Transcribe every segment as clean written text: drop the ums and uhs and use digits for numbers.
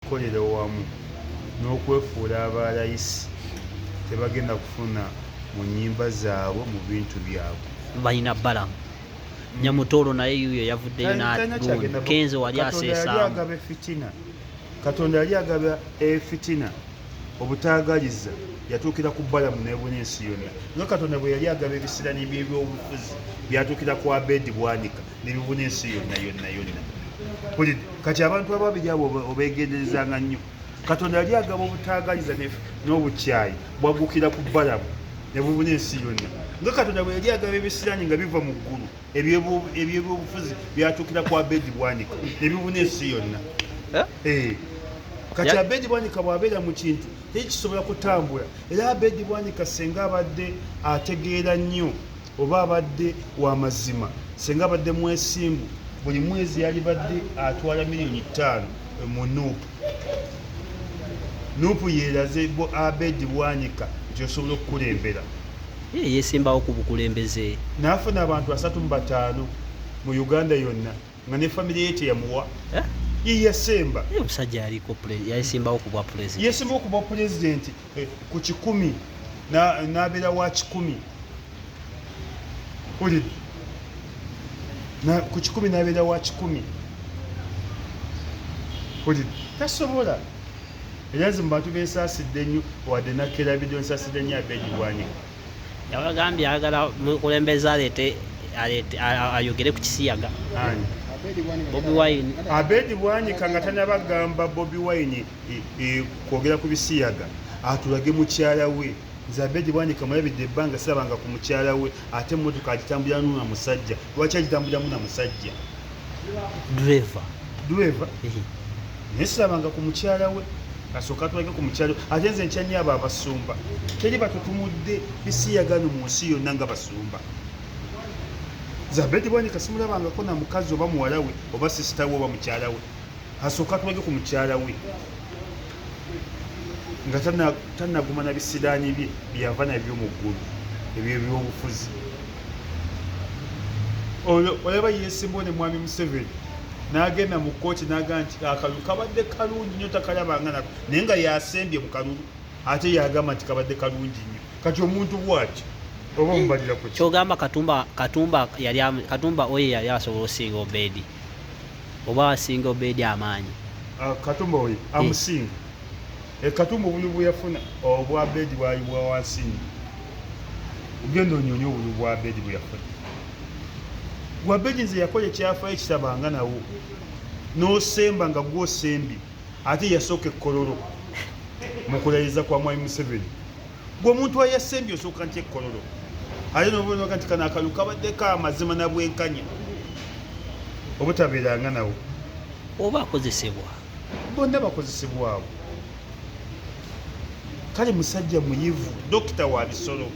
okukolera wamu n'okwefuula abalayisi tebagenda kufuna mu nnyimba zaabwe mu bintu byabwe balina balamu Nyamutoolo naye yuyo yavuddeyo n'agundi Kenzo wali aseesaamu Katonda yali agaba efitina obutaagaliza yatuukira ku balamu n'ebuna ensi yonna nga Katonda bwe yali agaba ebisirani by'ebyobufuzi byatuukira ku Abedi Bwanika n'ebibuna ensi yonna kati abantu ababiri abo obeegenderezanga nnyo Katonda yali agaba obutaagaliza n'obukyayi bwagukira ku balamu ne bubuna ensi yonna nga Katonda bwe yali agaba ebisirani nga biva mu ggulu eby'ebyobufuzi byatuukira ku Abedi Bwanika ne bibuna ensi yonna kati Abedi Bwanika bw'abeera mu kintu tekisobola kutambula era Abedi Bwanika senga abadde ategeera nnyo oba abadde wa mazima senga abadde mwesimbu buli mwezi yali badde atwala $5,000,000 mu nuupu yeeraze Abedi Bwanika nti osobola okukulembera yeesimbawo ku bukulembeze n'afuna abantu 35 mu Uganda yonna nga ne famire ye teyamuwa yasemba omusajja yasimbawo ku bwa pulezidenti yesimbawo ku bwa pulezidenti ku 100 n'abeera wa 100 ulidde ku 100 n'abeera wa 100 ulidde tasobola erazi mu bantu beesaasidde nnyo wadde nakkerabidde nsaasidde nnyo Abedi Bwanika yabagambye ayagala mukulembeza ayogere ku Kubisiyaga Bobiwine Abedi Bwanika nga tanabagamba Bobiwine kwogera ku Kubisiyaga atulage mukyala we nze Abedi Bwanika mulabidde ebbanga sirabanga ku mukyala we ate emmotoka agitambuliramu na musajja lwaki agitambuliramu na musajja driver naye sirabanga ku mukyala we kasooka atulage ku mukyala we ate nze nkyanyi abo abasumba teri batutumudde Kubisiyagano mu nsi yonna nga basumba Abedi Bwanika simulabangako na mukazi oba muwala we oba sisita we oba mukyala we asooka atulage ku mukyala we nga tannaguma na bisiraani bye byava nabyo mu ggulu eby'ebyobufuzi olaba yeesimbawo ne mwami Museveni n'agenda mu kkooti n'agamba nti akalulu kabadde kalungi nnyo takalabanga nako naye nga yasembye mu kalulu ate yagamba nti kabadde kalungi nnyo kati omuntu bw'atyo oba mubalira ku kyogamba Katumba oyo yali asobola osinga Obedi oba asinga Obedi amaanyi Katumba oyo amusinga Katumba obuli bwe yafuna obwa Abedi bwali bwa wansi nnyo ugenda onyonyi obuli bwa Abedi bwe yafuna gwa Abedi nze yakola ekyafaayo ekitabanga nawo n'osemba nga gw'osembye ate yasooka ekkololo mu kulayiriza kwa mwami Museveni gwe omuntu ayasembye osooka nti ekkololo ate n'obonaga nti kano akalu kabadde kaamazima na bwenkanya obutabeeranga nawo oba akozesebwa bonna bakozesebwa abo kale musajja muyivu dokita wa bisolo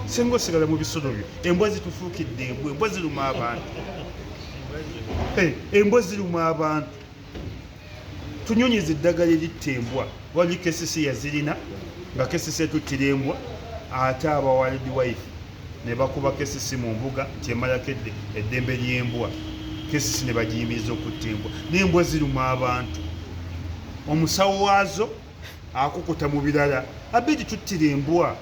singa osigala mu bisolo byo embwa zitufuukidde embwa ziruma abantu embwa ziruma abantu tunyonyiza eddagala eritta embwa wali kesisi yazirina nga kesisi etuttira embwa ate abawalidi wife ne bakuba kesisi mu mbuga nti emalako eddembe ly'embwa kesisi ne bagiyimiriza okutta embwa n'embwa ziruma abantu omusawo waazo akukuta mu birala Abedi tuttira embwa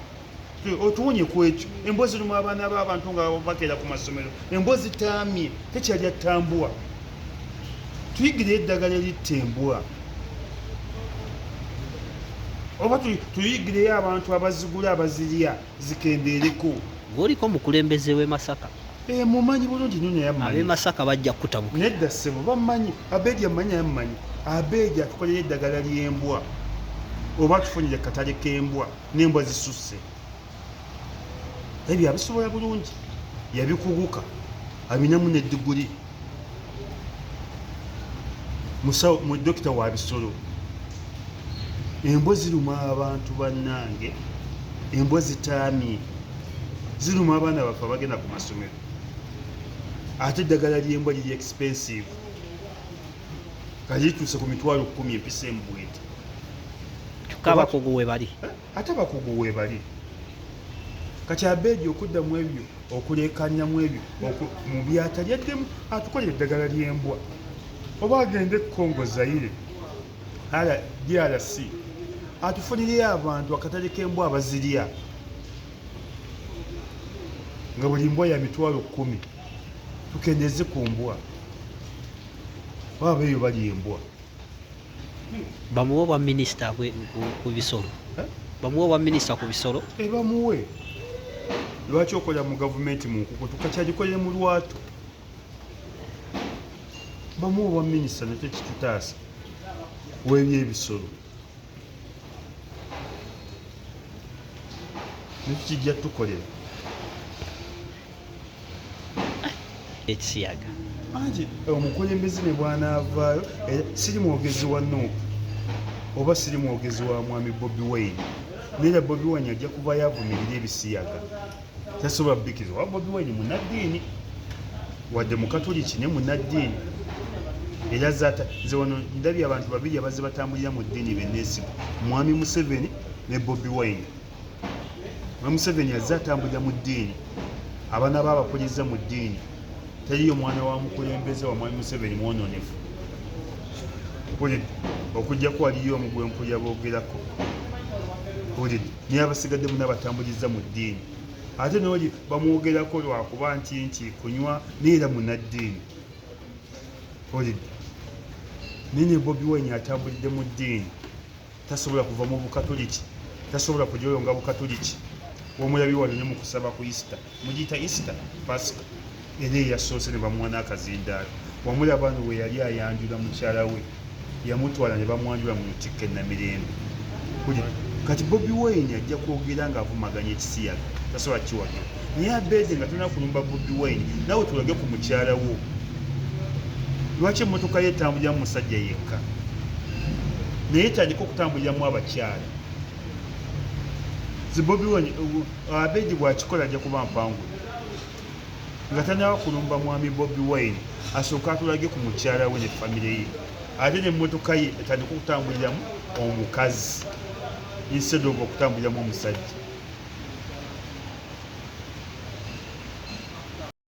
otuwonye ku ekyo embwa ziruma abaana b'abantu nga bakeera ku masomero embwa zitaamye tekyali attambwa tuyigire eddagala eritta embwa oba tuyigireyo abantu abazigula abazirya zikendeereko ng'oliko mukulembeze w'e Masaka mumanyi bulungi nnyo naye amanyi ab'e Masaka bajja kutabuka nedda ssebo bamanyi Abedi amanyi amanyi Abedi atukolera eddagala ly'embwa oba tufunire katale k'embwa n'embwa zisusse ebyo abisobola bulungi yabikuguka abinamu n'eddiguli mu dokita wa bisolo embwa ziruma abantu bannange embwa zitaamye ziruma abaana bafe bagenda ku masomero ate eddagala ly'embwa liri expensive kalituuse ku $10,000 empisa embwete abakugu we bali ate abakugu we bali kati Abedi okuddamu ebyo okuleekanyamu ebyo mu by'atalyaddemu atukolera eddagala ly'embwa oba agende Congo Zaire DRC atufuniriyo abantu akatale k'embwa abazirya nga buli mbwa ya mitwalo 10 tukendeze ku mbwa baba eyo bali embwa bamuwe bwa minisita ku bisolo bamuwe bwa minisita ku bisolo bamuwe lwaki okola mu gavumenti mu nkuko tukakyagikolere mu lwatu bamuwe bwa minisita nakyo kitutaasa w'ebyebisolo nakyo kijja tukolera ekisiyaga anti omukulembeze ne bw'anaavaayo siri mwogezi wa Nuupu oba siri mwogezi wa mwami Bobiwine naye Bobiwine ajja kuvayo avumirira ebisiyaga tasobola bbikiza wa Bobiwine munnaddiini wadde mukatoliki ne munnaddiini era ze wano ndabye abantu babiri abazze batambulira mu ddiini benneesiga mwami Museveni ne Bobiwine. Mwami Museveni yazze atambulira mu ddiini abaana baabakuliza mu ddiini teriyo mwana wa mukulembeze wa mwami Museveni mwononefu okujjako waliyo omugwe mpulya boogerako naye abasigadde muna batambuliza mu ddiini ate nooli bamwogerako lwakuba nti kunywa neera munnaddiini nene Bobiwine atambulidde mu ddiini tasobola kuva mu bukatoliki tasobola kujoyonga bukatoliki omulabi wano ne mu kusaba ku Easter mugiyita Easter Pasika era eyasoose ne bamuwa n'akazindaalo wamulaba no we yali ayanjula mukyala we yamutwala ne bamwanjula mu lutikko ennamirembe kati Bobiwine ajja kwogera ng'avumaganya ekisiyaga tasobola kiwagira naye Abedi nga tulina kulumba Bobiwine nawe tulage ku mukyala wo lwaki emmotoka ye etambuliramu musajja yekka naye etandika okutambuliramu abakyala Bobiwine Abedi bw'akikola ajja kuba mpangu nga tanaba kulumba mwami Bobiwine asooka atulage ku mukyala we ne famire ye ate n'emmotoka ye etandika okutambuliramu omukazi instead of okutambuliramu omusajja